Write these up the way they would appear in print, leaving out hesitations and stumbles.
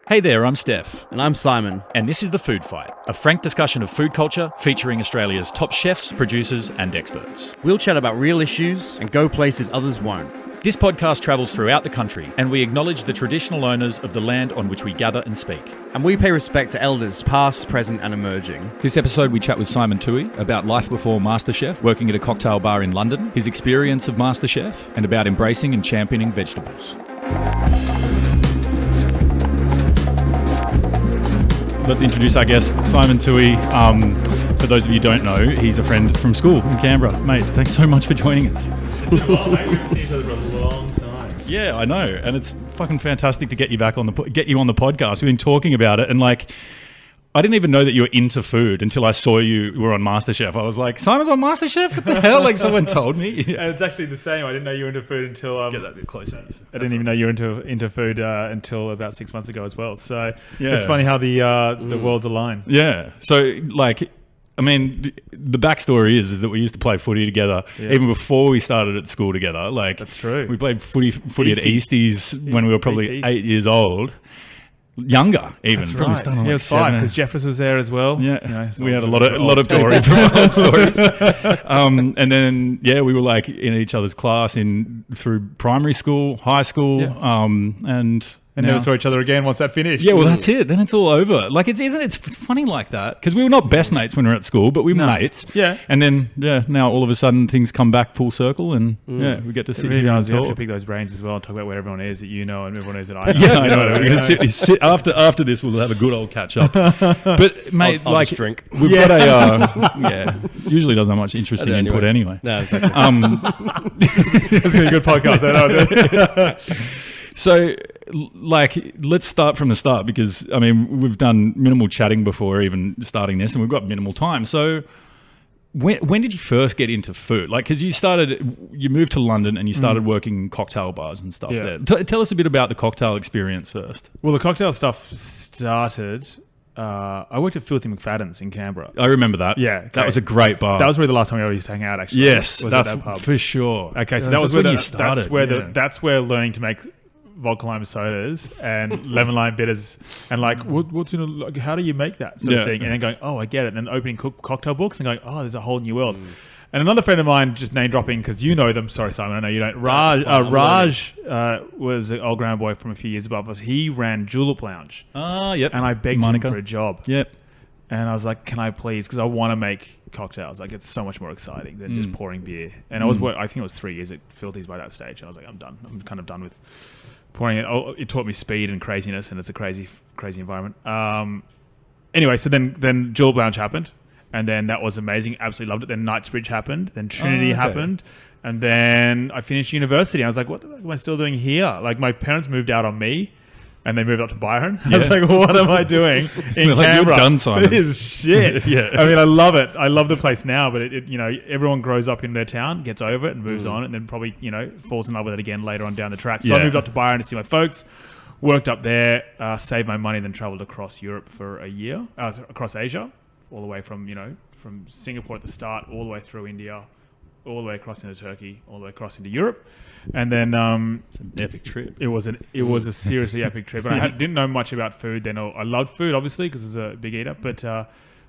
Hey there, I'm Stef. And I'm Simon. And this is The Food Fight, a frank discussion of food culture featuring Australia's top chefs, producers and experts. We'll chat about real issues and go places others won't. This podcast travels throughout the country and we acknowledge the traditional owners of the land on which we gather and speak. And we pay respect to elders past, present and emerging. This episode we chat with Simon Toohey about life before Masterchef, working at a cocktail bar in London, his experience of Masterchef and about embracing and championing vegetables. Let's introduce our guest, Simon Toohey. For those of you who don't know, he's a friend from school in Canberra. Mate, thanks so much for joining us. It's been a while, mate. We haven't seen each other for a long time. Yeah, I know, and it's fucking fantastic to get you back on the podcast. We've been talking about it, and I didn't even know that you were into food until I saw you were on Masterchef. I was like, Simon's on Masterchef? What the hell? Someone told me. And it's actually the same. I didn't know you were into food until Get that a bit closer. I didn't even know you were into food until about 6 months ago as well. So Yeah. it's funny how the worlds align. Yeah. So, the backstory is that we used to play footy together even before we started at school together. That's true. We played footy at Easties when we were probably East. 8 years old. Younger, even. That's Probably right. started He was 5 because Jeffers was there as well. Yeah, You know, so we had a lot of stories, old stories. And then we were in each other's class through primary school, high school, and never saw each other again once that finished. yeah, well, that's it. Then it's all over. It's funny like that because we were not best mates when we were at school, but we were mates. Yeah. And then now all of a sudden things come back full circle, and we get to It sit really here and does. We have to talk. pick those brains as well and talk about where everyone is that you know and everyone is that I know. Yeah, I know. We're going to sit after this. We'll have a good old catch up. But mate, I'll just drink. we've got a usually doesn't have much interesting input anyway. No, exactly. It's going to be a good podcast. I know. So, let's start from the start because we've done minimal chatting before even starting this, and we've got minimal time. So, when did you first get into food? Because you moved to London and you started working in cocktail bars and stuff Yeah. there. Tell us a bit about the cocktail experience first. Well, the cocktail stuff started. I worked at Filthy McFadden's in Canberra. I remember that. Yeah, okay. That was a great bar. That was really the last time we ever used to hang out. Actually, yes, was at that's that pub. for sure. Okay, so That's that was where when you started. That's where learning to make vodka lime sodas and lemon lime bitters and what's in a, how do you make that sort of thing, and then going, oh, I get it, and then opening cocktail books and going, oh, there's a whole new world. And another friend of mine, just name dropping because you know them. Sorry, Simon, I know you don't. Raj was an old ground boy from a few years above us. He ran Julep Lounge. Yep. And I begged him for a job. Yep. And I was like, can I please? Because I want to make cocktails. It's so much more exciting than just pouring beer. And I think it was 3 years at Filthy's by that stage. And I was like, I'm done. I'm kind of done with pouring it. Oh, it taught me speed and craziness, and it's a crazy, crazy environment. Anyway, so then Julep Lounge happened. And then that was amazing. Absolutely loved it. Then Knightsbridge happened. Then Trinity happened. And then I finished university. I was like, what the fuck am I still doing here? My parents moved out on me. And they moved up to Byron. I was like, what am I doing in Canberra? You're done, Simon. This is shit. Yeah. I love it. I love the place now, but everyone grows up in their town, gets over it and moves on, and then probably, falls in love with it again later on down the track. So I moved up to Byron to see my folks, worked up there, saved my money, then traveled across Europe for a year, across Asia, all the way from Singapore at the start, all the way through India, all the way across into Turkey, all the way across into Europe. And then It's an epic trip. it was a seriously epic trip. And I didn't know much about food then. I loved food, obviously, because I was a big eater, but it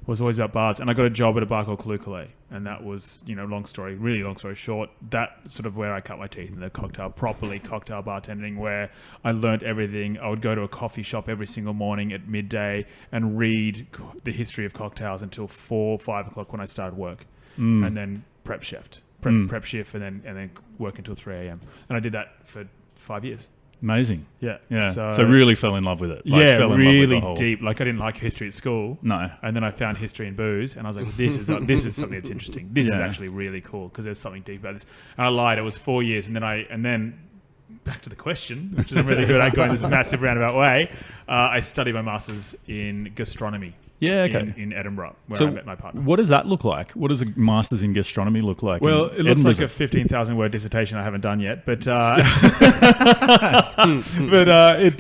was always about bars. And I got a job at a bar called Kalukale. And that was, really long story short, that sort of where I cut my teeth in the cocktail bartending, where I learned everything. I would go to a coffee shop every single morning at midday and read the history of cocktails until 4 or 5 o'clock when I started work. And then prep shift, and then work until 3 a.m. And I did that for 5 years. Amazing. Yeah. So really fell in love with it. Fell in love with really the whole... deep. I didn't like history at school. No. And then I found history in booze, and I was like, this is something that's interesting. This is actually really cool because there's something deep about this. And I lied. It was 4 years, and then back to the question, which is I'm really good at going this massive roundabout way. I studied my master's in gastronomy. Yeah, okay. In Edinburgh, where I met my partner. What does that look like? What does a master's in gastronomy look like? Well, it looks Edinburgh's like a 15,000 word dissertation I haven't done yet, but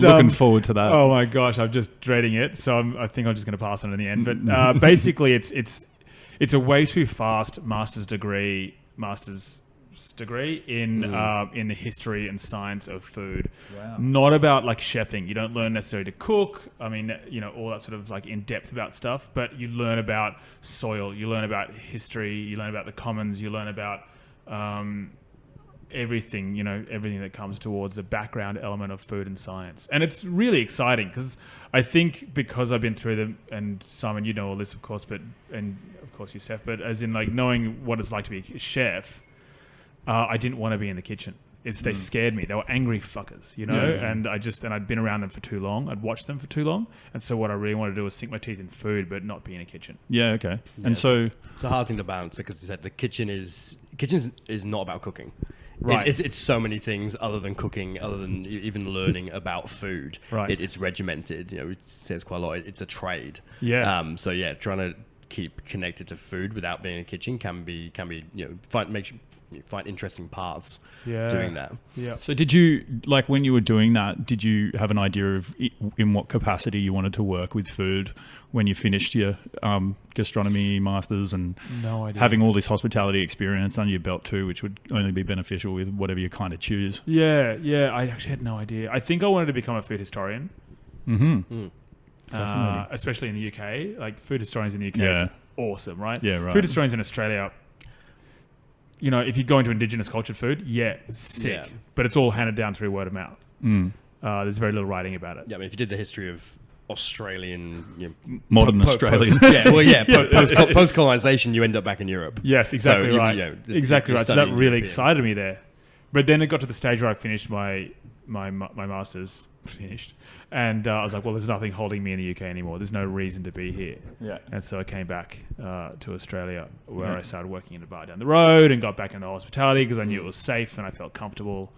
looking forward to that. Oh my gosh, I'm just dreading it. So I think I'm just going to pass on in the end. But basically, it's a way too fast master's degree, master's degree in the history and science of food. Wow. Not about like chefing. You don't learn necessarily to cook. I mean, all that sort of like in depth about stuff. But you learn about soil. You learn about history. You learn about the commons. You learn about everything. Everything that comes towards the background element of food and science. And it's really exciting because I think because I've been through them, and Simon, you know all this, of course, and of course you, Stef, but as in like knowing what it's like to be a chef, I didn't want to be in the kitchen. They scared me. They were angry fuckers, and I'd been around them for too long. I'd watched them for too long. And so what I really wanted to do was sink my teeth in food, but not be in a kitchen. Yeah. Okay. Yeah, and so it's a hard thing to balance because you said the kitchen is not about cooking. Right. It's so many things other than cooking, other than even learning about food. Right. It's regimented. It says quite a lot. It's a trade. Yeah. So yeah, trying to keep connected to food without being in a kitchen can be find interesting paths doing that. Yeah. So did you, like when you were doing that, did you have an idea of in what capacity you wanted to work with food when you finished your gastronomy masters and No idea. having all this hospitality experience under your belt too, which would only be beneficial with whatever you kind of choose? Yeah. I actually had no idea. I think I wanted to become a food historian. Fascinating. Especially in the UK. Like food historians in the UK, Yeah. it's awesome, right? Yeah, right. Food historians in Australia, if you go into indigenous cultured food, sick. Yeah. But it's all handed down through word of mouth. There's very little writing about it. Yeah, I mean, if you did the history of Australian, Modern Australian. post colonization, you end up back in Europe. Yes, exactly So, right. Exactly right. So that studying really European. excited me there. But then it got to the stage where I finished my masters, and I was like, well, there's nothing holding me in the UK anymore. There's no reason to be here. Yeah. And so I came back to Australia, where I started working in a bar down the road and got back into hospitality because I knew it was safe and I felt comfortable.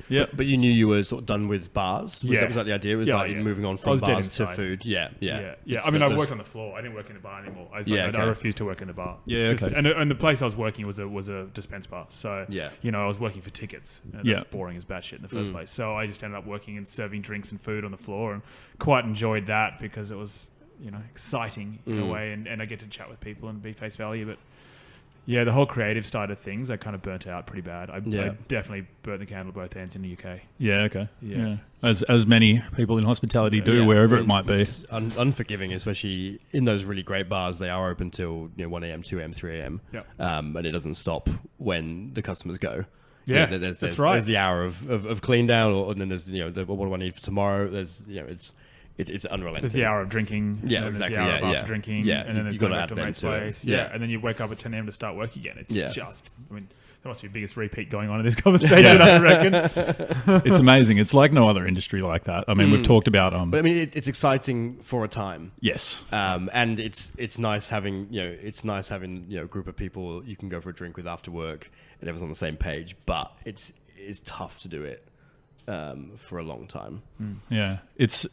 Yeah. But you knew you were sort of done with bars. Was that the idea? It was moving on I from was dead bars to inside. food. Yeah. I mean, I worked on the floor. I didn't work in the bar anymore. I refused to work in the bar. Yeah, okay. And the place I was working was a dispense bar. So Yeah. I was working for tickets. And that's boring as batshit in the first place. So I just ended up working and serving drinks and food on the floor, and quite enjoyed that because it was exciting in a way, and I get to chat with people and be face value. But yeah, the whole creative side of things, I kind of burnt out pretty bad. I definitely burnt the candle at both ends in the UK. Yeah. Okay. Yeah. As many people in hospitality do, wherever it might be. It's unforgiving, especially in those really great bars. They are open till 1 a.m., 2 a.m., 3 a.m. Yeah. And it doesn't stop when the customers go. Yeah, There's right. There's the hour of clean down, and then there's what do I need for tomorrow? There's it's unrelenting. There's the hour of drinking. Yeah, and then exactly. There's the hour Yeah, after drinking. yeah. And then there's You going gotta back to add a them mate's to it. place. Yeah. Yeah. And then you wake up at 10 a.m. to start work again. It's there must be the biggest repeat going on in this conversation, I reckon. It's amazing. It's like no other industry like that. I mean, we've talked about But I mean, it's exciting for a time. yes. And it's nice having a group of people you can go for a drink with after work and everyone's on the same page. But it's tough to do it for a long time. Yeah, it's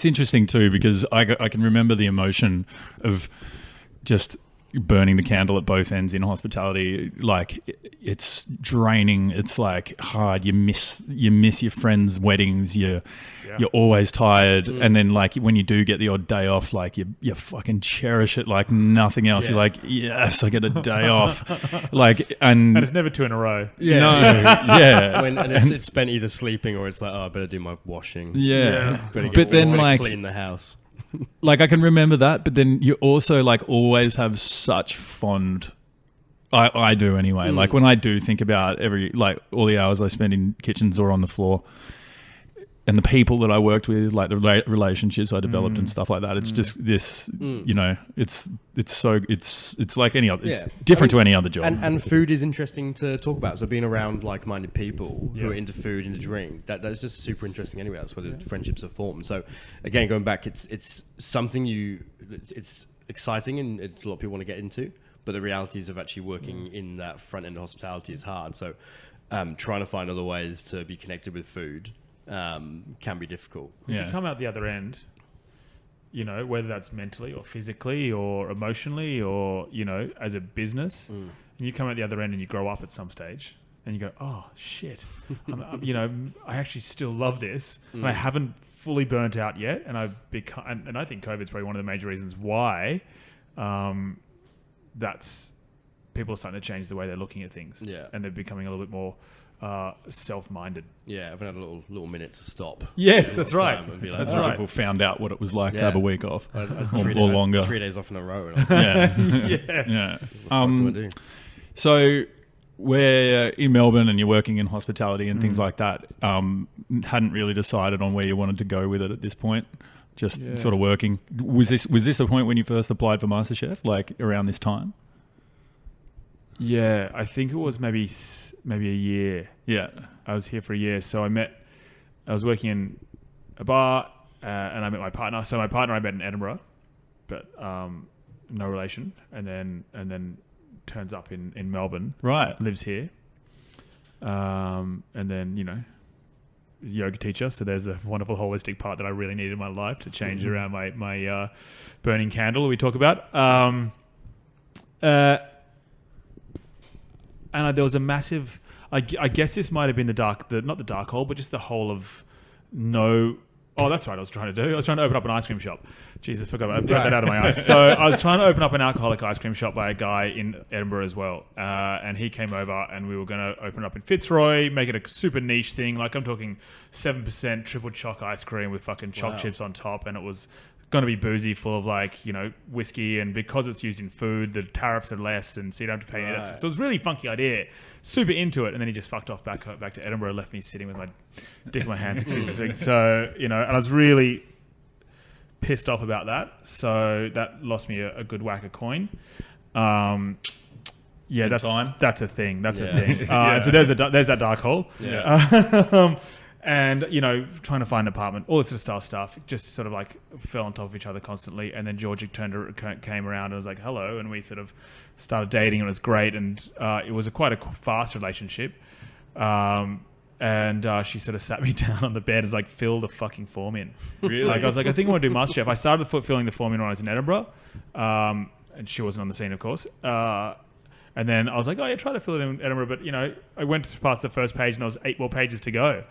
interesting too because I can remember the emotion of just burning the candle at both ends in hospitality. Like it's draining. It's like hard. You miss your friends' weddings. You're always tired, and then like when you do get the odd day off, like you fucking cherish it like nothing else. You're like, yes, I get a day off. Like and it's never two in a row. Yeah. No, yeah. And it's spent either sleeping or it's like, oh, I better do my washing. Yeah. Better But then better like clean the house. like I can remember that, but then you also like always have such fond. I do anyway. Like when I do think about all the hours I spend in kitchens or on the floor, and the people that I worked with, like the relationships I developed and stuff like that. It's just this, it's like any other. It's different to any other job. And food is interesting to talk about. So being around like-minded people who are into food, into drink, that's just super interesting anyway. That's where the friendships are formed. So again, going back, it's something it's exciting and a lot of people want to get into, but the realities of actually working in that front end of hospitality is hard. So trying to find other ways to be connected with food can be difficult. If you come out the other end, whether that's mentally or physically or emotionally or, as a business, and you come out the other end and you grow up at some stage and you go, oh shit, I actually still love this and I haven't fully burnt out yet. And I've become, and I think COVID's probably one of the major reasons why that's people are starting to change the way they're looking at things. Yeah. And they're becoming a little bit more self-minded. Yeah, I've had a little minute to stop. Yes, that's right. And be like, That's oh, right. People found out what it was like to have a week off, I had or longer. 3 days off in a row. And I was like, Yeah, yeah. what the fuck do I do? So we're in Melbourne and you're working in hospitality and things like that. Hadn't really decided on where you wanted to go with it at this point. Just sort of working. Was this the point when you first applied for Masterchef, like around this time? Yeah, I think it was maybe a year. Yeah. I was here for a year. So I was working in a bar and I met my partner. So my partner I met in Edinburgh, but no relation. And then turns up in Melbourne. Right. Lives here. And then, yoga teacher. So there's a wonderful holistic part that I really needed in my life to change around my burning candle we talk about. And there was a massive, I guess this might have been not the dark hole, but just the whole of oh, that's right. I was trying to open up an ice cream shop. Jesus, I forgot about it. Put that out of my eyes. So I was trying to open up an alcoholic ice cream shop by a guy in Edinburgh as well. And he came over and we were going to open up in Fitzroy, make it a super niche thing. Like I'm talking 7% triple choc ice cream with fucking choc chips on top. And it was going to be boozy, full of whiskey, and because it's used in food, the tariffs are less, and so you don't have to pay any of that. So it was a really funky idea, super into it, and then he just fucked off back to Edinburgh, left me sitting with my dick in my hands, excuse me speaking. So and I was really pissed off about that. So that lost me a good whack of coin. Yeah, that's a thing. That's a thing. And so there's that dark hole. Yeah. And, trying to find an apartment, all this sort of style stuff, just sort of fell on top of each other constantly. And then Georgie came around and was like, hello. And we sort of started dating and it was great. And it was quite a fast relationship. And she sort of sat me down on the bed and was like, fill the fucking form in. Really? I was like, I think I want to do Masterchef. I started filling the form in when I was in Edinburgh. And she wasn't on the scene, of course. And then I was like, oh, yeah, try to fill it in Edinburgh. But, I went past the first page and there was 8 more pages to go.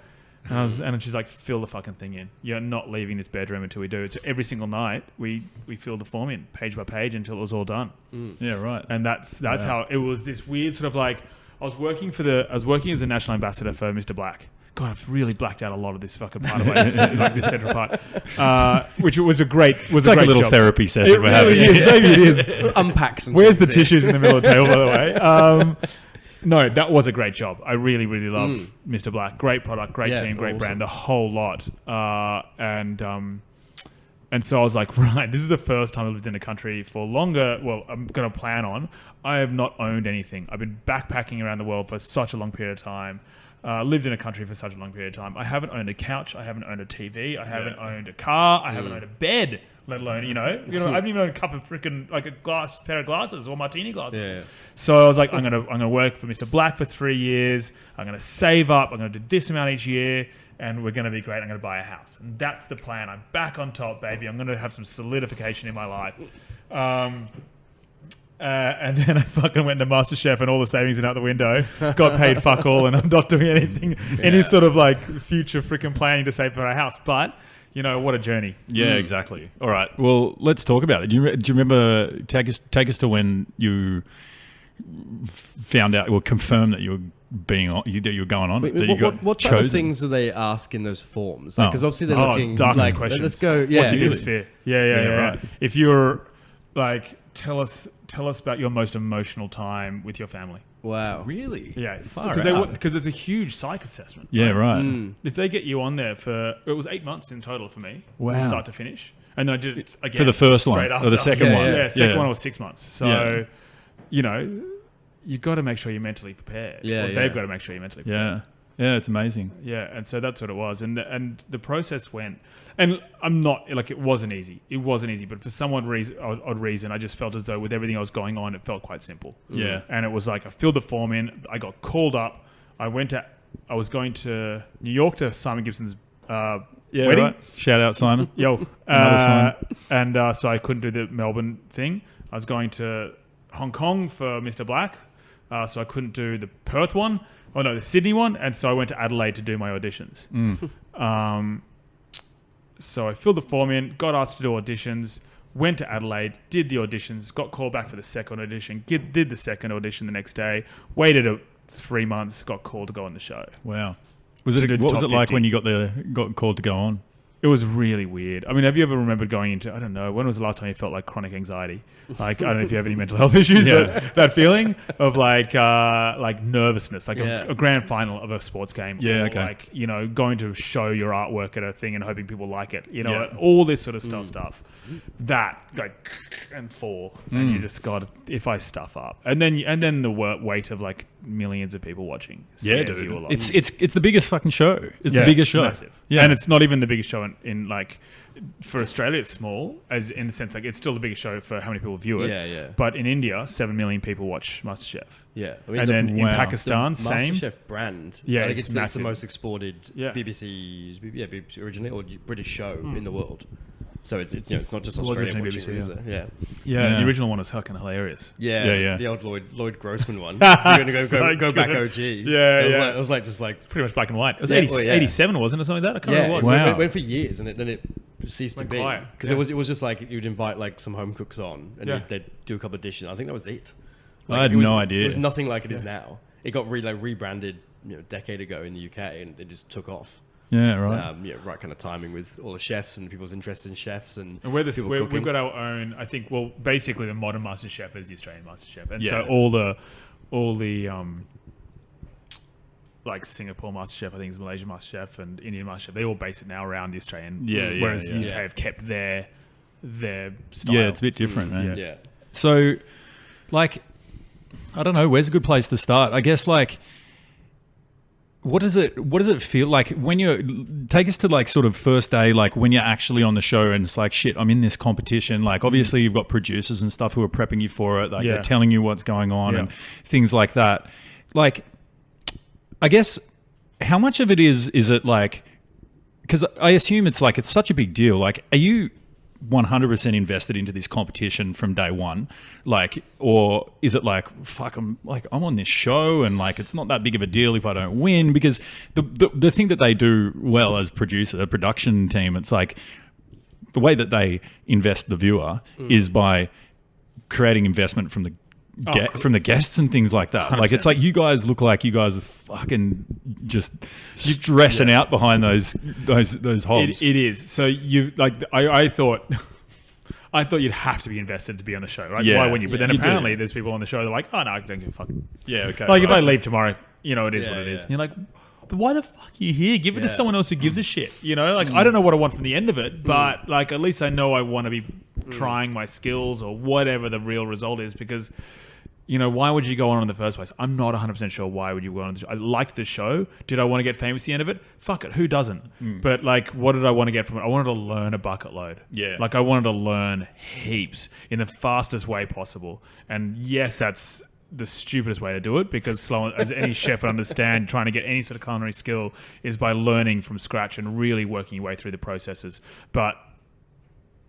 And she's like, fill the fucking thing in. You're not leaving this bedroom until we do it. So every single night we filled the form in page by page until it was all done. Yeah, right. And that's how it was. This weird sort of I was working as a national ambassador for Mr. Black. God, I've really blacked out a lot of this fucking part of this central part, which was a great a little job. Therapy session. It really is. Maybe it is. Unpack some. Where's the tissues in the middle of the table, by the way? No, that was a great job. I really, really love Mr. Black. Great product, great team, great brand, the whole lot. And so I was like, right, this is the first time I've lived in a country for longer. Well, I'm going to plan on. I have not owned anything. I've been backpacking around the world for such a long period of time. Lived in a country for such a long period of time. I haven't owned a couch. I haven't owned a TV. I haven't owned a car. I haven't owned a bed. Let alone, I haven't even owned a cup of freaking pair of glasses or martini glasses. Yeah. So I was like, I'm gonna work for Mr. Black for 3 years. I'm gonna save up. I'm gonna do this amount each year, and we're gonna be great. I'm gonna buy a house, and that's the plan. I'm back on top, baby. I'm gonna have some solidification in my life. And then I fucking went to Masterchef, and all the savings are out the window. Got paid fuck all, and I'm not doing anything, any sort of future freaking planning to save for a house, but. What a journey. Yeah, exactly. All right. Well, let's talk about it. Do you remember, take us to when you found out, or confirmed that you were going on it, that you got what type chosen? of things do they ask in those forms? Because obviously they're looking... darkest questions. Let's go... Yeah. What's your deepest fear? Yeah. Right. If you're tell us about your most emotional time with your family. Wow. Really? Yeah. Far Because it's a huge psych assessment. Yeah, right. If they get you on there it was 8 months in total for me, from start to finish. And then I did it again. For the first one or the second one? Yeah, second one was 6 months. So, you've got to make sure you're mentally prepared. Yeah, they've got to make sure you're mentally prepared. Yeah, it's amazing. Yeah, and so that's what it was. And the process went... And I'm not... it wasn't easy. It wasn't easy. But for some odd reason, I just felt as though with everything else going on, it felt quite simple. Yeah. And it was I filled the form in. I got called up. I was going to New York to Simon Gibson's wedding. Right. Shout out, Simon. Yo. Simon. And so I couldn't do the Melbourne thing. I was going to Hong Kong for Mr. Black. So I couldn't do the Perth one. Oh, no, the Sydney one. And so I went to Adelaide to do my auditions. So I filled the form in, got asked to do auditions, went to Adelaide, did the auditions, got called back for the second audition, did the second audition the next day, waited 3 months, got called to go on the show. Wow. To What the was top it like 50. when you got called to go on? It was really weird. I mean, have you ever remembered going into, I don't know, when was the last time you felt like chronic anxiety? Like, I don't know if you have any mental health issues, but that feeling of like nervousness, like a grand final of a sports game. Yeah, or okay. like, you know, going to show your artwork at a thing and hoping people like it, you know, all this sort of stuff. That, like, and fall. And you just got, if I stuff up. And then the weight of like millions of people watching. Yeah, scares dude. you a lot. It's the biggest fucking show. It's the biggest show. Massive. Yeah. And it's not even the biggest show in like, for Australia, it's small, as in the sense like it's still the biggest show for how many people view it. Yeah. But in India, 7 million people watch Masterchef. Yeah. I mean, And then in wow. Pakistan, the same. Masterchef brand. Yeah, I think it's it's the massive. most exported BBC originally or British show in the world. So it's not just It was Australian originally watching, BBC, is it? Yeah. Yeah, the original one was fucking hilarious. Yeah. The old Lloyd Grossman one. You're going to go back OG. It was like just like Pretty much black and white. It was Yeah, 87, wasn't it? Something like that? I can't remember what it was. Wow. It went for years and then it ceased to Went be quiet. because Yeah. it was just like you'd invite like some home cooks on and Yeah. they'd do a couple of dishes. I think that was it. I had it was, no idea. It was nothing like it is now. It got rebranded a decade ago in the UK and it just took off. Yeah, right. Right kind of timing with all the chefs and people's interest in chefs and And people we've cooking. got our own. I think. Well, basically, the modern Masterchef is the Australian Masterchef, and so Yeah. all the like Singapore Masterchef, I think it's Malaysian Masterchef and Indian Masterchef. They all base it now around the Australian. Yeah, Whereas the yeah. UK have kept their style. Yeah, it's a bit different, man. Yeah. So, like, I don't know. Where's a good place to start? I guess, like, what does it feel like when take us to like sort of first day, like when you're actually on the show and it's like, shit, I'm in this competition. Like, obviously you've got producers and stuff who are prepping you for it. Like they're telling you what's going on and things like that. Like, I guess how much of it is it like, because I assume it's like, it's such a big deal. Like, are you 100% invested into this competition from day one, like, or is it like, fuck, I'm on this show and like it's not that big of a deal if I don't win? Because the thing that they do well as a production team, it's like the way that they invest the viewer is by creating investment from the guests and things like that. 100%. Like, it's like you guys look like you guys are fucking just stressing out behind those hogs. It is. So you like I thought you'd have to be invested to be on the show, right? Yeah. Why wouldn't you? But then You do. apparently there's people on the show that are like, oh no, I don't give a fuck. Yeah, okay. Like if I right. leave tomorrow, you know, it is Yeah, what it is. yeah. And you're like, but why the fuck are you here? Give it to Yeah. someone else who gives a shit. You know, like I don't know what I want from the end of it, but like at least I know I want to be trying my skills or whatever the real result is, because you know, why would you go on in the first place? I'm not 100% sure why would you go on the show. I liked the show. Did I want to get famous at the end of it? Fuck it. Who doesn't? But like, what did I want to get from it? I wanted to learn a bucket load. Yeah. Like I wanted to learn heaps in the fastest way possible. And yes, that's the stupidest way to do it, because slow as any chef would understand, trying to get any sort of culinary skill is by learning from scratch and really working your way through the processes. But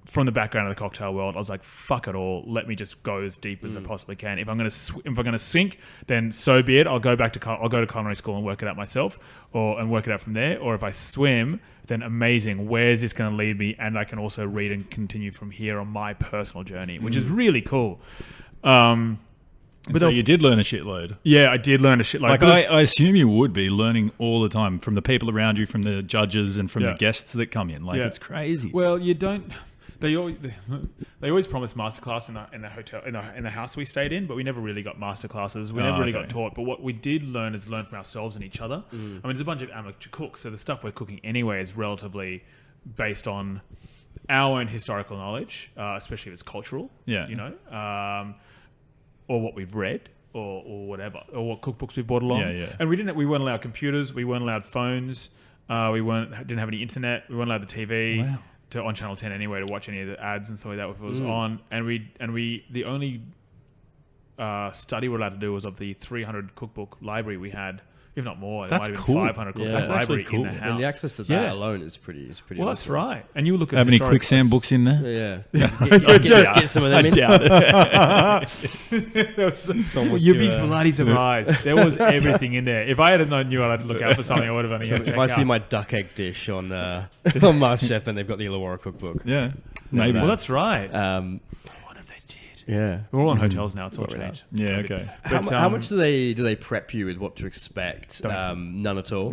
from the background of the cocktail world, I was like, fuck it all. Let me just go as deep as I possibly can. If I'm going to sink, then so be it. I'll go to culinary school and work it out myself, and work it out from there. Or if I swim, then amazing. Where's this going to lead me? And I can also read and continue from here on my personal journey, which is really cool. But so you did learn a shitload. Yeah, I did learn a shitload. Like, I assume you would be learning all the time from the people around you, from the judges and from the guests that come in. Like, it's crazy. Well, you don't. They always promise masterclass in the hotel in the house we stayed in, but we never really got masterclasses. We never really got taught. But what we did learn is learn from ourselves and each other. I mean, there's a bunch of amateur cooks, so the stuff we're cooking anyway is relatively based on our own historical knowledge, especially if it's cultural. Yeah. You know, or what we've read. Or whatever, or what cookbooks we've brought along. Yeah. And we weren't allowed computers, we weren't allowed phones, didn't have any internet, we weren't allowed the TV. Wow. On Channel 10 anyway to watch any of the ads and stuff like that if it was on. And we the only study we're allowed to do was of the 300 cookbook library we had, if not more. That's there might have cool. been 500 cookbook That's actually library cool. in the house. And the access to that alone is pretty Well, that's awesome. right. And you look at Have any historical- quicksand books in there? Yeah. Get some of them I in. doubt it. Someone You'd to, be bloody surprised. There was everything in there. If I had known you I'd look out for something, I would have only So if I see my duck egg dish on Masterchef, then they've got the Illawarra cookbook. Yeah. Maybe. know. Well, that's right. What if they did? Yeah. We're all on hotels now. It's all Well, changed. Yeah, okay. How much do they prep you with what to expect? None at all.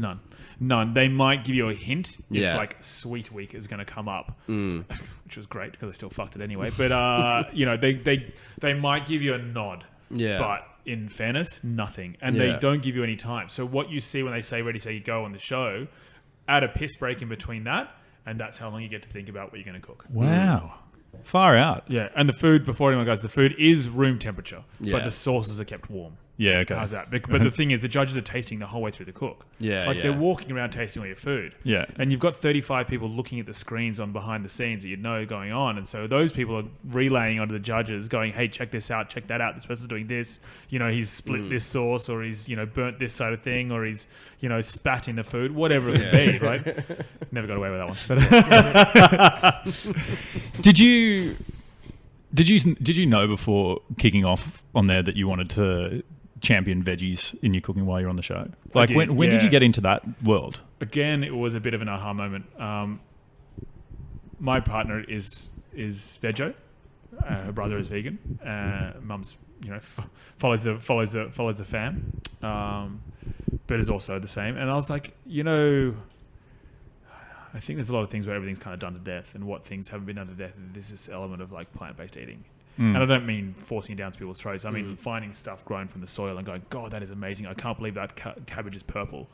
None. They might give you a hint Yeah. if like Sweet Week is going to come up, which was great because I still fucked it anyway. But they might give you a nod. Yeah. But in fairness, nothing, and they don't give you any time. So what you see when they say "ready, say, go" on the show, add a piss break in between that, and that's how long you get to think about what you're going to cook. Wow. Far out. Yeah, and the food, before anyone goes, the food is room temperature, Yeah. but the sauces are kept warm. Yeah, okay. How's that? But the thing is, the judges are tasting the whole way through the cook. Yeah, like yeah. they're walking around tasting all your food. Yeah. And you've got 35 people looking at the screens on behind the scenes that you know going on, and so those people are relaying onto the judges, going, "Hey, check this out, check that out. This person's doing this. You know, he's split this sauce, or he's burnt this side of thing, or he's spat in the food, whatever it could be." Right? Never got away with that one. But Did you know before kicking off on there that you wanted to champion veggies in your cooking while you're on the show? Like, did, when did yeah. you get into that world? Again, it was a bit of an aha moment. My partner is veggie. Her brother is vegan. Mum's follows the fam, but is also the same. And I was like, I think there's a lot of things where everything's kind of done to death, and what things haven't been done to death. And there's this element of like plant-based eating. And I don't mean forcing it down to people's throats. I mean finding stuff grown from the soil and going, "God, that is amazing. I can't believe that cabbage is purple.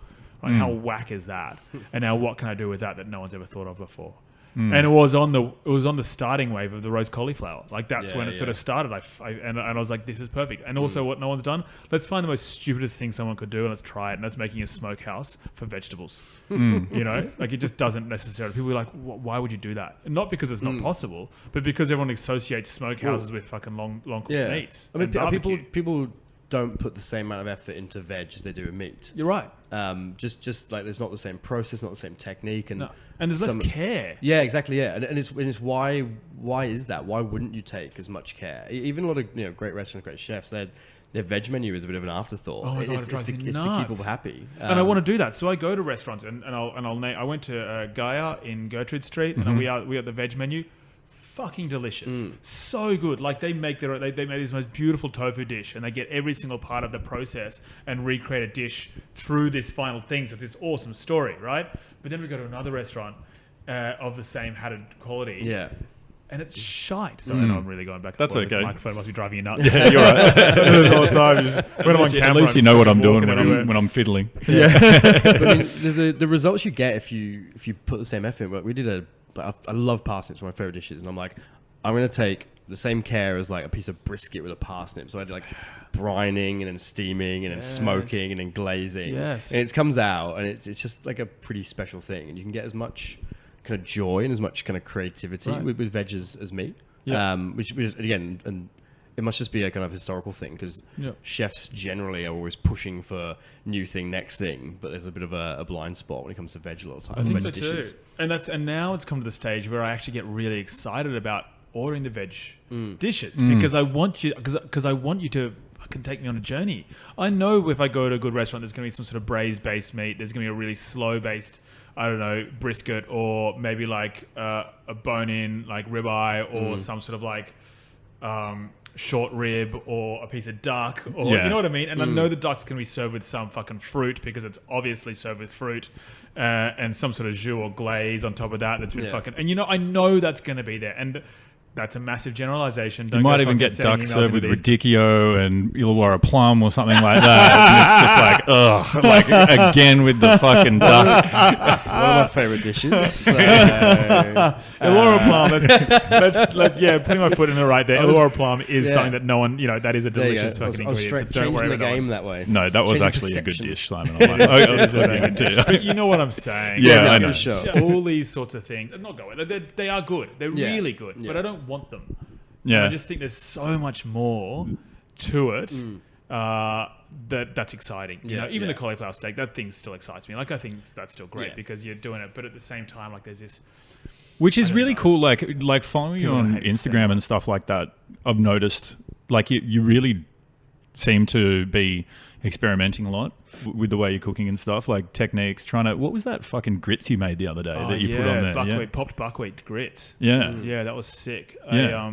Like, how whack is that? And now what can I do with that no one's ever thought of before?" And it was on the starting wave of the roast cauliflower. Like that's when it sort of started. And I was like, this is perfect. And also what no one's done, let's find the most stupidest thing someone could do and let's try it. And that's making a smokehouse for vegetables. Like it just doesn't necessarily. People are like, why would you do that? And not because it's not possible, but because everyone associates smokehouses with fucking long cooked meats. I mean, and people don't put the same amount of effort into veg as they do in meat. You're right. Just like there's not the same process, not the same technique, and there's less care. Yeah, exactly. Yeah, and it's why is that? Why wouldn't you take as much care? Even a lot of great restaurants, great chefs, their veg menu is a bit of an afterthought. Oh my God, it's to keep people happy. And I want to do that, so I go to restaurants and I'll name. I went to Gaia in Gertrude Street, and we are the veg menu. Fucking delicious, so good. Like they make they make this most beautiful tofu dish, and they get every single part of the process and recreate a dish through this final thing. So it's this awesome story, right? But then we go to another restaurant of the same hatted quality, and it's shite. So I know I'm really going back. That's okay. The microphone must be driving you nuts. Yeah, you're right. All the time. When I'm on camera, At least you know what I'm doing everywhere. when I'm fiddling. But I mean, the results you get if you put the same effort in. We did I love parsnips, one of my favorite dishes, and I'm like, I'm going to take the same care as like a piece of brisket with a parsnip. So I did like brining and then steaming and then smoking and then glazing. Yes. And it comes out and it's just like a pretty special thing. And you can get as much kind of joy and as much kind of creativity with veg as meat. Yeah. Which again, and it must just be a kind of historical thing because chefs generally are always pushing for new thing, next thing, but there's a bit of a blind spot when it comes to veg a lot of time. I think so dishes. too. And now it's come to the stage where I actually get really excited about ordering the veg dishes because I want you to fucking take me on a journey. I know if I go to a good restaurant, there's going to be some sort of braised based meat. There's going to be a really slow based, I don't know, brisket, or maybe like a bone in like ribeye, or some sort of like short rib, or a piece of duck, or you know what I mean. And I know the duck's going to be served with some fucking fruit because it's obviously served with fruit, and some sort of jus or glaze on top of that. That's been fucking. And I know that's going to be there. And that's a massive generalization. You might even get duck served with radicchio and Illawarra plum or something like that. And it's just like, ugh, like again with the fucking duck. That's one of my favorite dishes. So, Illawarra plum. Let's putting my foot in it right there. Illawarra plum is something that no one, that is a delicious fucking ingredient. So don't worry about the game that. that way. No, that was Changing actually perception. a good dish, Simon. I'm like, it's looking at it too. But you know what I'm saying. Yeah, I know. Sure. All these sorts of things. I'm not going. They are good. They're really good. But I don't want them. Yeah. And I just think there's so much more to it that's exciting. Even the cauliflower steak, that thing still excites me. Like I think that's still great because you're doing it, but at the same time, like there's this, which is really cool. Like following you on Instagram and stuff like that. I've noticed like you really seem to be experimenting a lot with the way you're cooking and stuff, like techniques, what was that fucking grits you made the other day that you put on there? Popped buckwheat grits. Yeah. Yeah, that was sick. Yeah.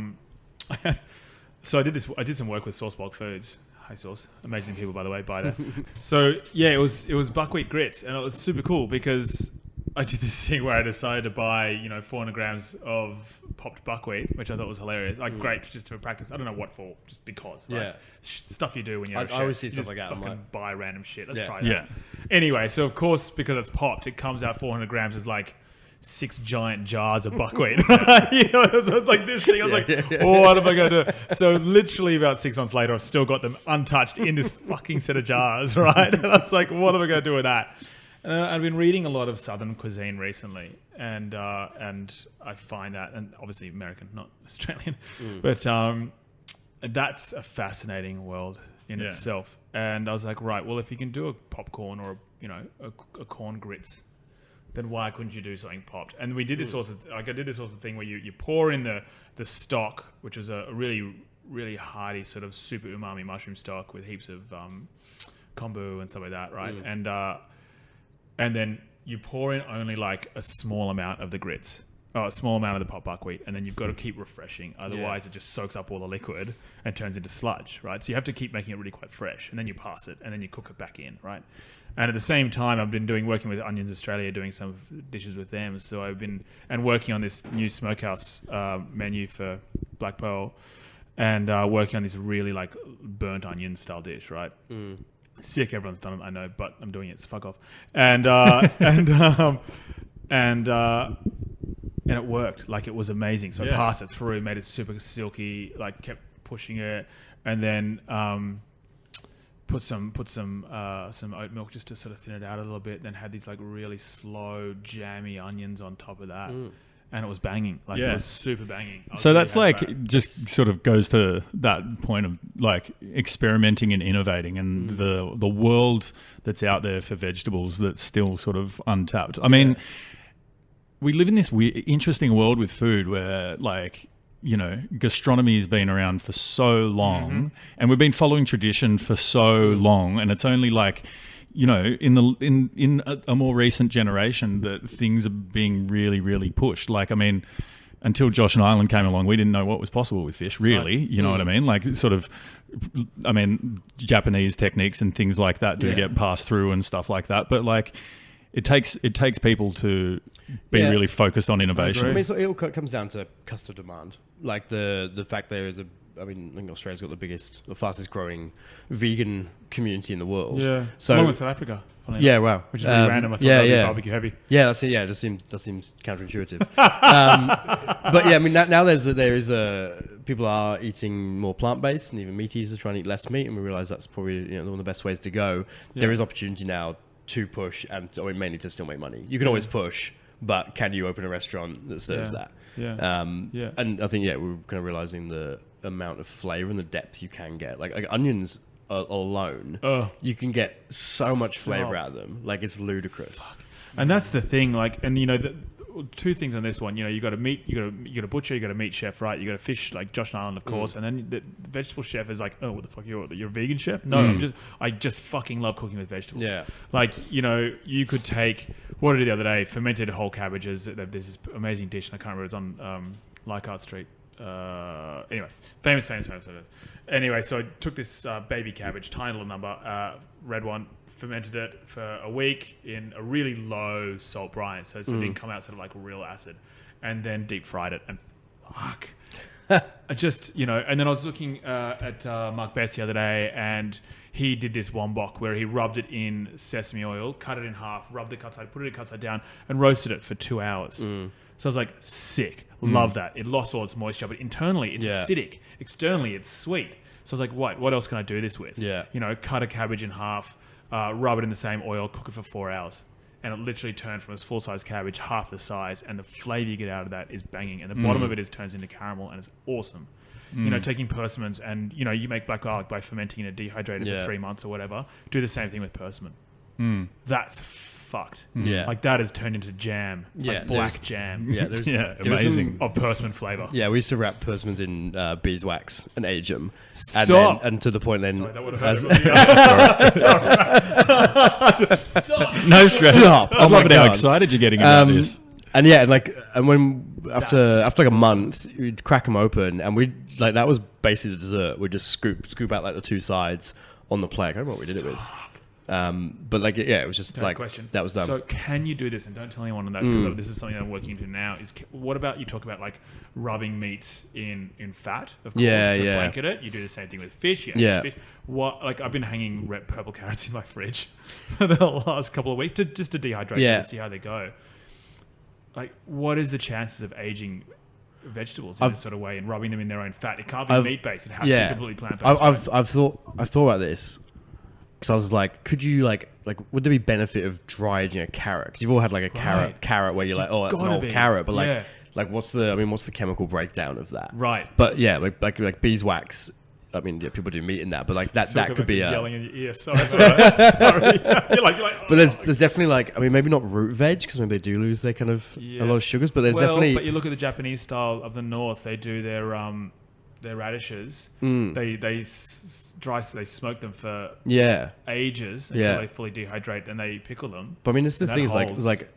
So I did some work with Sauce Bulk Foods. Hi Sauce, amazing people by the way. Buy that. So yeah, it was buckwheat grits, and it was super cool because I did this thing where I decided to buy 400 grams of popped buckwheat, which I thought was hilarious. Like great, just to practice. I don't know what for, just because. Right? Yeah, stuff you do when you're a chef. I always see stuff like that. Fucking buy random shit. Let's try that. Yeah. Anyway, so of course because it's popped, it comes out 400 grams is like 6 giant jars of buckwheat. So it's like this thing. I was what am I going to do? So literally about 6 months later, I've still got them untouched in this fucking set of jars, right? And I was like, what am I going to do with that? I've been reading a lot of Southern cuisine recently, and I find that, and obviously American, not Australian, but that's a fascinating world in itself. And I was like, right, well, if you can do a popcorn or a corn grits, then why couldn't you do something popped? And we did this I did this thing where you pour in the stock, which is a really, really hearty sort of super umami mushroom stock with heaps of kombu and stuff like that, right? And then you pour in only like a small amount of the grits, a small amount of the popped buckwheat, and then you've got to keep refreshing. Otherwise, it just soaks up all the liquid and turns into sludge, right? So you have to keep making it really quite fresh, and then you pass it, and then you cook it back in, right? And at the same time, I've been working with Onions Australia, doing some dishes with them. So I've been working on this new smokehouse menu for Black Pearl, and working on this really like burnt onion style dish, right? Sick, everyone's done it, I know, but I'm doing it, so fuck off. And it worked. Like it was amazing. So I passed it through, made it super silky, like kept pushing it, and then put some oat milk just to sort of thin it out a little bit. Then had these like really slow, jammy onions on top of that. And it was banging. Like it was super banging. So that's like just sort of goes to that point of like experimenting and innovating, and the world that's out there for vegetables that's still sort of untapped. I mean, we live in this interesting world with food where like, gastronomy has been around for so long, and we've been following tradition for so long, and it's only like, in a more recent generation that things are being really, really pushed. Like, I mean, until Josh and Ireland came along, we didn't know what was possible with fish, really. You know what I mean? Like, sort of, I mean, Japanese techniques and things like that do get passed through and stuff like that. But like, it takes people to be really focused on innovation. I mean, so it all comes down to customer demand. Like the fact there is I think Australia's got the fastest growing vegan community in the world. Yeah. So along with South Africa. Wow. Which is really random. I thought that would be barbecue heavy. Yeah, that's it. Yeah, that seems counterintuitive. But yeah, I mean, now people are eating more plant-based, and even meat eaters are trying to eat less meat, and we realize that's probably one of the best ways to go. Yeah. There is opportunity now to push mainly to still make money. You can always push, but can you open a restaurant that serves that? Yeah. And I think we're kind of realizing the amount of flavor and the depth you can get. Like onions alone, you can get so much flavor out of them. Like it's ludicrous. Fuck. And that's the thing. Like, and two things on this one. You got a meat, you got a butcher, you got a meat chef, right? You got a fish, like Josh and Ireland, of course, and then the vegetable chef is like, oh, what the fuck, you're a vegan chef? No, I just fucking love cooking with vegetables. Yeah, like you could take what I did the other day, fermented whole cabbages. There's this amazing dish, and I can't remember. It's on Leichhardt Street. Anyway, famous. Anyway, so I took this baby cabbage, tiny little number, red one. Fermented it for a week in a really low salt brine, so it didn't come out sort of like a real acid, and then deep fried it, and fuck, I just and then I was looking at Mark Best the other day, and he did this wombok where he rubbed it in sesame oil, cut it in half, rubbed it cut side, put it cut side down, and roasted it for 2 hours. So I was like, sick, love that. It lost all its moisture, but internally it's acidic, externally it's sweet. So I was like, what else can I do this with? Cut a cabbage in half. Rub it in the same oil, cook it for 4 hours, and it literally turned from a full-size cabbage half the size, and the flavour you get out of that is banging, and the bottom of it turns into caramel, and it's awesome. Taking persimmons, and you make black garlic by fermenting it dehydrated for 3 months or whatever. Do the same thing with persimmon. That's fucked. Yeah. Like that has turned into jam. Yeah, Like black jam. Yeah, there's amazing. Of persimmon flavour. Yeah, we used to wrap persimmons in beeswax and age them. Stop. And to the point then... Sorry, that would as- have No stress. Stop. I Oh my love it how God. excited you're getting about this. And yeah, and when after like a month, you'd crack them open, and we'd like that was basically the dessert. We'd just scoop out like the two sides on the plate. I don't know what we did it with. But like yeah, it was just like question. that was done. So can you do this? And don't tell anyone on that because this is something I'm working into now. What about you talk about like rubbing meats in fat? Of course, to blanket it. You do the same thing with fish. Fish. What like I've been hanging red purple carrots in my fridge for the last couple of weeks just to dehydrate them and see how they go. Like, what is the chances of aging vegetables in this sort of way and rubbing them in their own fat? It can't be meat based. It has to be completely plant based. I've thought about this because I was like, could you like would there be benefit of dry aging a carrot? Because you've all had like a carrot where you're like, oh, that's an old carrot, but like what's the chemical breakdown of that? Right. But yeah, like beeswax. I mean, yeah, people do meat in that, but like that could be yelling in your ear. Sorry. Sorry. You're like, but there's definitely like, I mean, maybe not root veg because maybe they do lose their kind of a lot of sugars, but there's definitely. But you look at the Japanese style of the north, they do their radishes. They smoke them for ages until they fully dehydrate and they pickle them. But I mean, this is the thing is like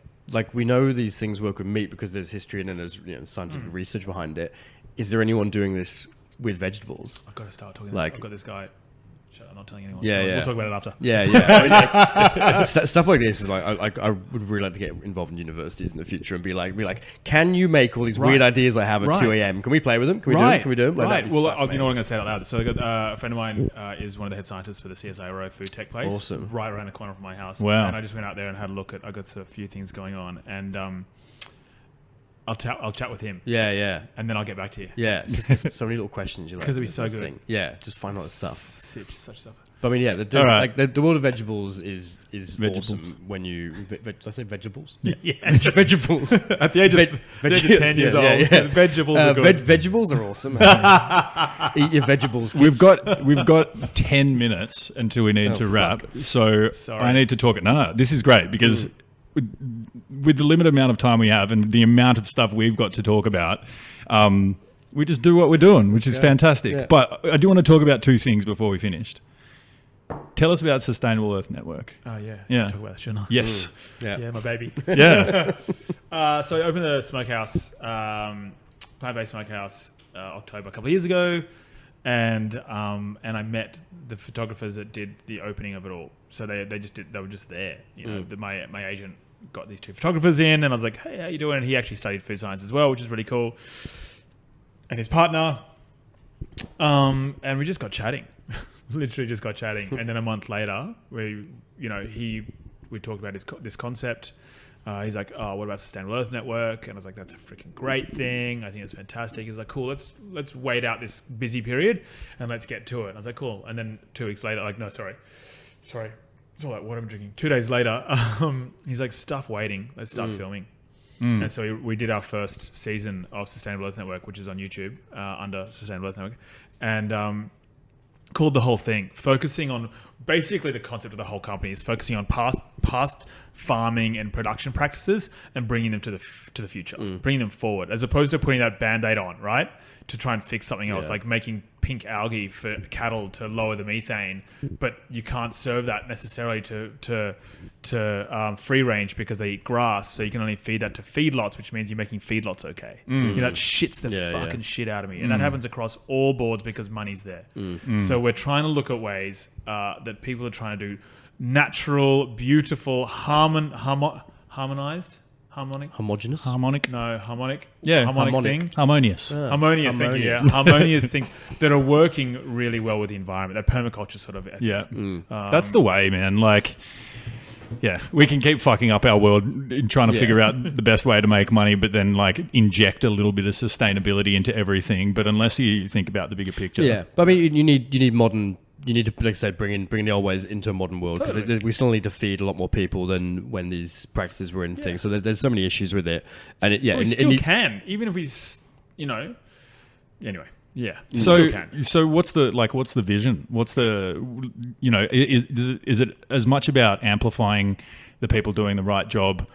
we know these things work with meat because there's history and there's scientific research behind it. Is there anyone doing this with vegetables? I've got to start talking. I've got this guy. I'm not telling anyone. Yeah, We'll talk about it after. Yeah. I mean, like, stuff like this is like I would really like to get involved in universities in the future and be like, can you make all these weird ideas I have at 2 a.m.? Can we play with them? Can we do them? Can we do them? Like, right. Well, you know what I'm going to say out loud. So I got a friend of mine is one of the head scientists for the CSIRO food tech place. Awesome. Right around the corner from my house. Wow. And I just went out there and had a look at. I got a few things going on and. I'll chat with him. Yeah. And then I'll get back to you. Yeah. Just so many little questions. You're like, because it'd be so good. Thing. Yeah. Just find all this stuff. Such stuff. But I mean, yeah, the world of vegetables is awesome when you. Did I say vegetables? Yeah. Vegetables. At the age of 10 years old, vegetables are good. Vegetables are awesome. Eat your vegetables. We've got 10 minutes until we need to wrap. So Sorry. I need to talk it. No, this is great because with the limited amount of time we have and the amount of stuff we've got to talk about, we just do what we're doing, which is fantastic. Yeah. But I do want to talk about two things before we finished. Tell us about Sustainable Earth Network. Oh, yeah. Yeah. Talk about that, shouldn't I? Yes. Yeah, my baby. Yeah. So I opened the smokehouse, plant-based smokehouse, October a couple of years ago, and I met the photographers that did the opening of it all. So they were just there. You know, my agent got these two photographers in, and I was like, "Hey, how you doing?" And he actually studied food science as well, which is really cool. And his partner, and we just got chatting. Literally just got chatting, and then a month later, we talked about this concept. He's like, "Oh, what about Sustainable Earth Network?" And I was like, "That's a freaking great thing. I think it's fantastic." He's like, "Cool, let's wait out this busy period and let's get to it." And I was like, "Cool." And then 2 weeks later, like, no, sorry, it's all that water I'm drinking. 2 days later, he's like, "Stuff waiting. Let's start filming." And so we did our first season of Sustainable Earth Network, which is on YouTube under Sustainable Earth Network, and called the whole thing, focusing on basically the concept of the whole company is focusing on past farming and production practices and bringing them to the future, bringing them forward, as opposed to putting that Band-Aid on, right, to try and fix something else, like making pink algae for cattle to lower the methane, but you can't serve that necessarily to free range because they eat grass, so you can only feed that to feedlots, which means you're making feedlots okay. You know, that shits the fucking shit out of me, and that happens across all boards because money's there. So we're trying to look at ways that people are trying to do natural, beautiful, homogenous. Thank you. Yeah, harmonious things that are working really well with the environment. That permaculture sort of ethic. Yeah, that's the way, man. Like, yeah, we can keep fucking up our world in trying to figure out the best way to make money, but then like inject a little bit of sustainability into everything. But unless you think about the bigger picture, but I mean, you need modern. You need to, like I said, bring the old ways into a modern world because we still need to feed a lot more people than when these practices were in things. So there's so many issues with it, and we still can, even if we, anyway. Yeah. So what's the vision? What's the, is it as much about amplifying the people doing the right job.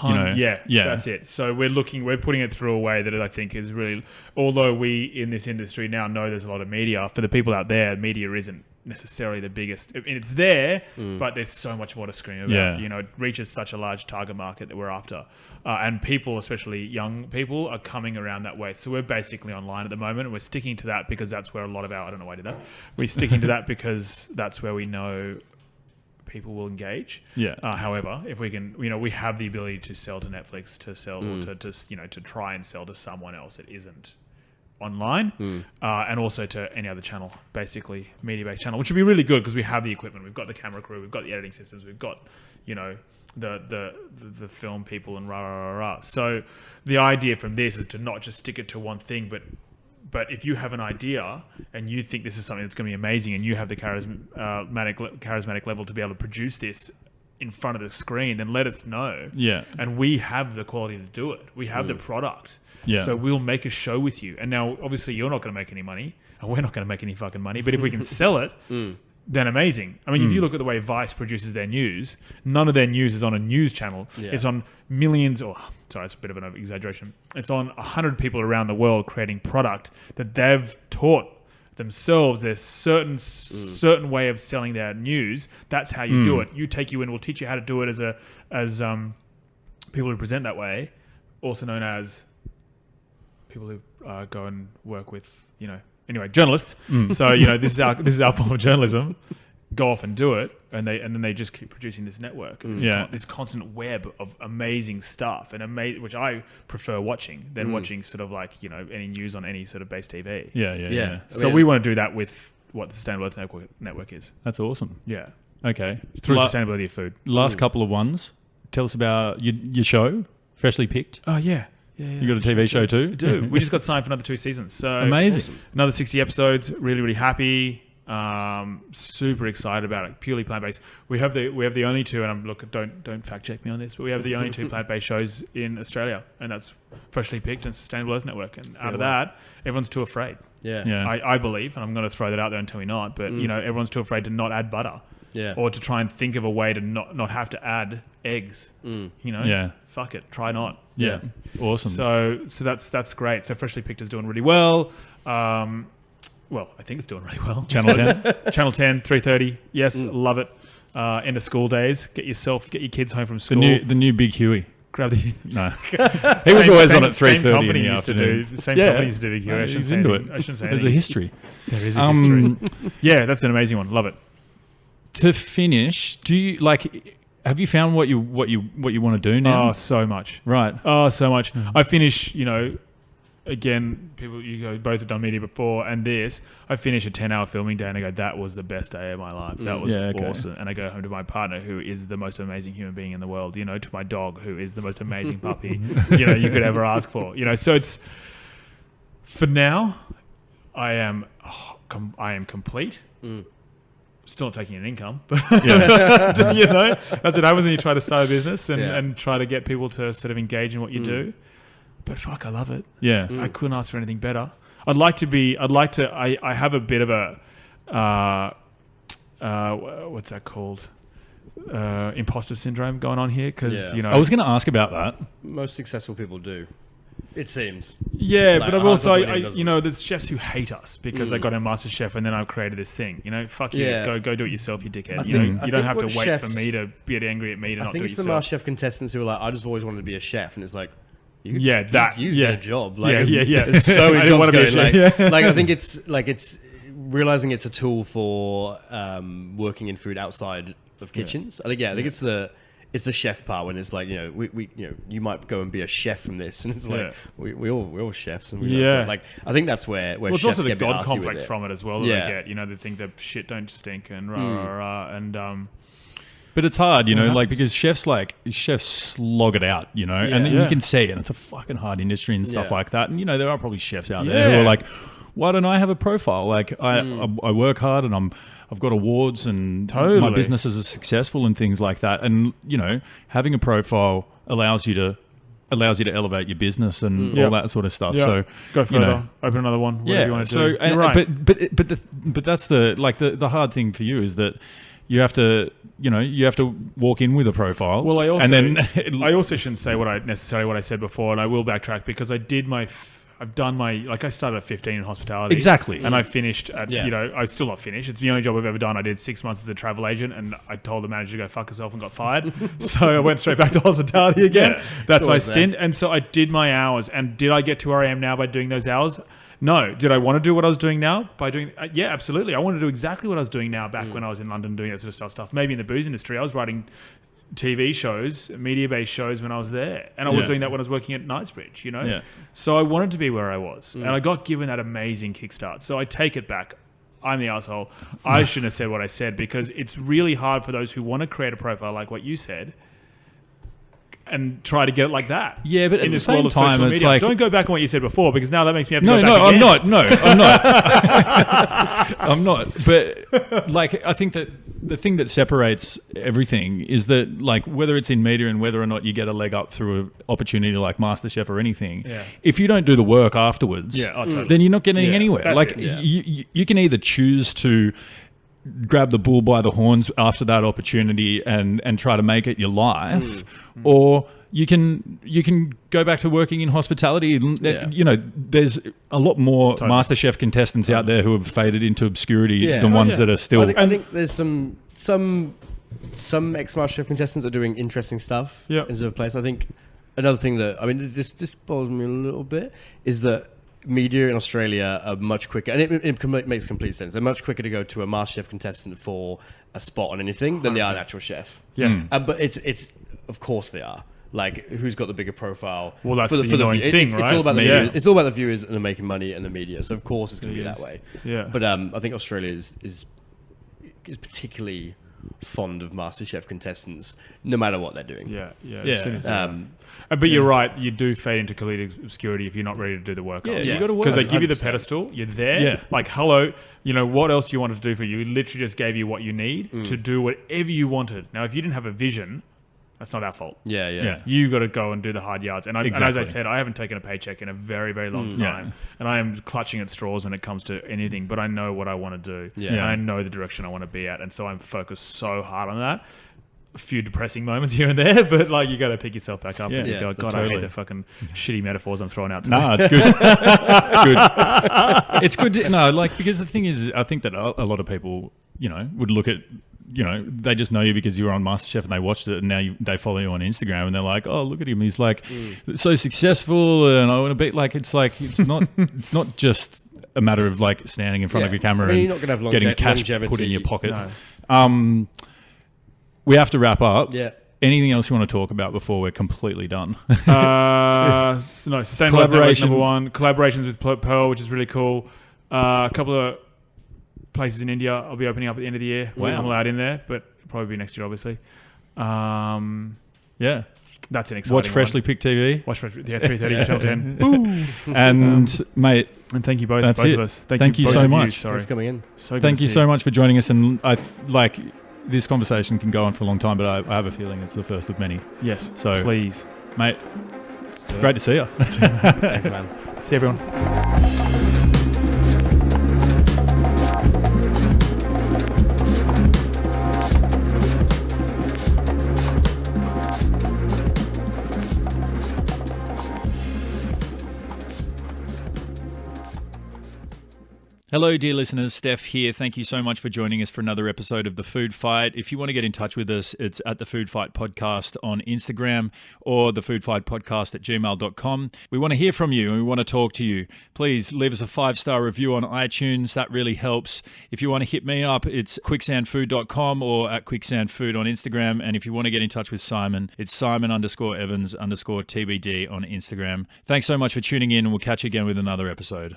Yeah, that's it. So we're putting it through a way that I think is really, although we in this industry now know there's a lot of media, for the people out there, media isn't necessarily the biggest. I mean, it's there, but there's so much more to scream about. Yeah. You know, it reaches such a large target market that we're after. And people, especially young people, are coming around that way. So we're basically online at the moment, and we're sticking to that because that's where a lot of our, I don't know why I did that. We're sticking to that because that's where we know people will engage. Yeah. However, if we can, we have the ability to sell to Netflix, to sell to try and sell to someone else that isn't online, and also to any other channel, basically media-based channel, which would be really good because we have the equipment, we've got the camera crew, we've got the editing systems, we've got the film people and rah. So the idea from this is to not just stick it to one thing, but if you have an idea and you think this is something that's going to be amazing and you have the charismatic level to be able to produce this in front of the screen, then let us know. Yeah. And we have the quality to do it. We have the product. Yeah. So we'll make a show with you. And now, obviously, you're not going to make any money and we're not going to make any fucking money. But if we can sell it, then amazing. I mean, if you look at the way Vice produces their news, none of their news is on a news channel. Yeah. It's on millions, it's a bit of an exaggeration. It's on 100 people around the world creating product that they've taught themselves. There's certain way of selling their news. That's how you do it. We'll teach you how to do it as people who present that way, also known as people who go and work with, anyway, journalists. So, this is our form of journalism. Go off and do it, and then they just keep producing this network, this constant web of amazing stuff, and which I prefer watching than watching sort of like any news on any sort of base TV. Yeah. So we want to do that with what the Sustainability Network is. That's awesome. Yeah. Okay. Through sustainability of food. Last couple of ones. Tell us about your show, Freshly Picked. Oh yeah. You got a TV show too? We do. We just got signed for another 2 seasons. So amazing. Awesome. Another 60 episodes. Really, really happy. Super excited about it. Purely plant-based. We have the only two, and don't fact check me on this, but we have the only two plant-based shows in Australia, and that's Freshly Picked and Sustainable Earth Network. And out of that, everyone's too afraid. Yeah. I believe, and I'm going to throw that out there and tell you not, but everyone's too afraid to not add butter. Yeah. Or to try and think of a way to not have to add eggs. Fuck it, try not. Yeah. Awesome. So that's great. So Freshly Picked is doing really well. Well, I think it's doing really well. Channel 10. Channel 10, 3:30. Yes, love it. End of school days. Get your kids home from school. The new Big Huey. Grab the... No. He was always on at 3:30 in the afternoon. Same company used to do Big Huey. He's into it. I shouldn't say There's a history. There is a history. Yeah, that's an amazing one. Love it. To finish, do you have you found what you want to do now? Oh, so much. Right. Oh, so much. I finish, again, people, both have done media before, and this, I finish a 10-hour filming day and I go, that was the best day of my life. That was awesome. And I go home to my partner, who is the most amazing human being in the world, to my dog, who is the most amazing puppy, you could ever ask for. So it's, for now, I am complete. Still not taking an income, but that's what happens when you try to start a business and try to get people to sort of engage in what you do. But fuck, I love it. Yeah. I couldn't ask for anything better. I have a bit of a, what's that called? Imposter syndrome going on here. Cause I was going to ask about that. Most successful people do. It seems. Yeah, but I've also, there's chefs who hate us because they got in Masterchef and then I've created this thing. Fuck you. Go do it yourself, you dickhead. You don't have to wait for me to get angry at me to not do it yourself. I think it's the Masterchef contestants who are like, I just always wanted to be a chef, and it's like, you get a job. Like, There's so many jobs going. I think it's realizing it's a tool for working in food outside of kitchens. I think it's the chef part when it's like, we you might go and be a chef from this, and it's like we're all chefs, and I think that's where it's chefs also the get God complex from it as well that they get. They think that shit don't stink and and but it's hard, because chefs slog it out, and you can see it. And it's a fucking hard industry and stuff like that. And there are probably chefs out there who are like, why don't I have a profile? Like I work hard and I've got awards and my businesses are successful and things like that. And having a profile allows you to elevate your business and all that sort of stuff. So go further, open another one. Whatever you want to do. You're right. But that's the hard thing for you is that you have to walk in with a profile. Well, I also and then I also shouldn't say what I said before, and I will backtrack because I started at 15 in hospitality. Exactly. And I finished at, Yeah. I'm still not finished. It's the only job I've ever done. I did 6 months as a travel agent, and I told the manager to go fuck herself and got fired. So I went straight back to hospitality again. Yeah, That's my always stint. And so I did my hours. And did I get to where I am now by doing those hours? No. Did I want to do what I was doing now by doing? Yeah, absolutely. I want to do exactly what I was doing now back when I was in London doing that sort of stuff. Maybe in the booze industry, I was writing TV shows, media-based shows when I was there. And I was doing that when I was working at Knightsbridge, Yeah. So I wanted to be where I was. And I got given that amazing kickstart. So I take it back. I'm the asshole. I shouldn't have said what I said because it's really hard for those who want to create a profile like what you said and try to get it like that. Yeah, but in at the this same world of time, social it's media. like... Don't go back on what you said before because now that makes me have to No, go back again. I'm not. I'm not. But like, I think that the thing that separates everything is that, like, whether it's in media and whether or not you get a leg up through an opportunity like Masterchef or anything, if you don't do the work afterwards, then you're not getting anywhere. That's Like, it. you can either choose to grab the bull by the horns after that opportunity and try to make it your life, or you can go back to working in hospitality. You know, there's a lot more Masterchef contestants out there who have faded into obscurity than ones that are still. I think there's some ex-Masterchef contestants are doing interesting stuff in sort of place. I think another thing that, I mean, this bothers me a little bit is that media in Australia are much quicker, and it makes complete sense. They're much quicker to go to a Masterchef contestant for a spot on anything than they are an actual chef. Yeah. But it's of course they are. Like, who's got the bigger profile? Well, that's the annoying thing, right? It's all about the Yeah. viewers. It's all about the viewers and the making money and the media. So of course it's going to be that way. Yeah. But I think Australia is particularly fond of MasterChef contestants, no matter what they're doing. But you're right. You do fade into complete obscurity if you're not ready to do the work. You got to work because they give you the 100%. pedestal. You're there. Yeah. Like, hello. You know what else you wanted to do for you? Literally just gave you what you need to do whatever you wanted. Now, if you didn't have a vision, that's not our fault. Yeah. You got to go and do the hard yards. And, and as I Exactly. said, I haven't taken a paycheck in a very, very long time. And I am clutching at straws when it comes to anything. But I know what I want to do. Yeah. And I know the direction I want to be at. And so I'm focused so hard on that. A few depressing moments here and there, but like you got to pick yourself back up and go, God, I hate the fucking shitty metaphors I'm throwing out today. No, it's good. It's good. It's good. Because the thing is, I think that a lot of people, would look at, they just know you because you were on MasterChef and they watched it, and now they follow you on Instagram and they're like, oh, look at him, he's like so successful, and I want to be like, it's not just a matter of like standing in front of your camera you're not gonna have and getting cash longevity. put in your pocket. No. We have to wrap up. Yeah. Anything else you want to talk about before we're completely done? No, same Collaboration. number one. Collaborations with Pearl, which is really cool. A couple of places in India I'll be opening up at the end of the year. Wow. I'm allowed in there, but it'll probably be next year, obviously. Yeah. That's an exciting Watch Freshly Picked TV. Watch Freshly, 3:30 Channel 10. And mate, And thank you both That's of it. us. Thank you both so of much. Sorry. Thanks for coming in. So good thank to you see so much for joining us. And this conversation can go on for a long time, but I have a feeling it's the first of many. Yes. So Please. mate, great to see you. Thanks, man. See everyone. Hello, dear listeners. Stef here. Thank you so much for joining us for another episode of The Food Fight. If you want to get in touch with us, it's at The Food Fight Podcast on Instagram or The Food Fight Podcast at gmail.com. We want to hear from you and we want to talk to you. Please leave us a 5-star review on iTunes. That really helps. If you want to hit me up, it's quicksandfood.com or at quicksandfood on Instagram. And if you want to get in touch with Simon, it's Simon_Evans_TBD on Instagram. Thanks so much for tuning in, and we'll catch you again with another episode.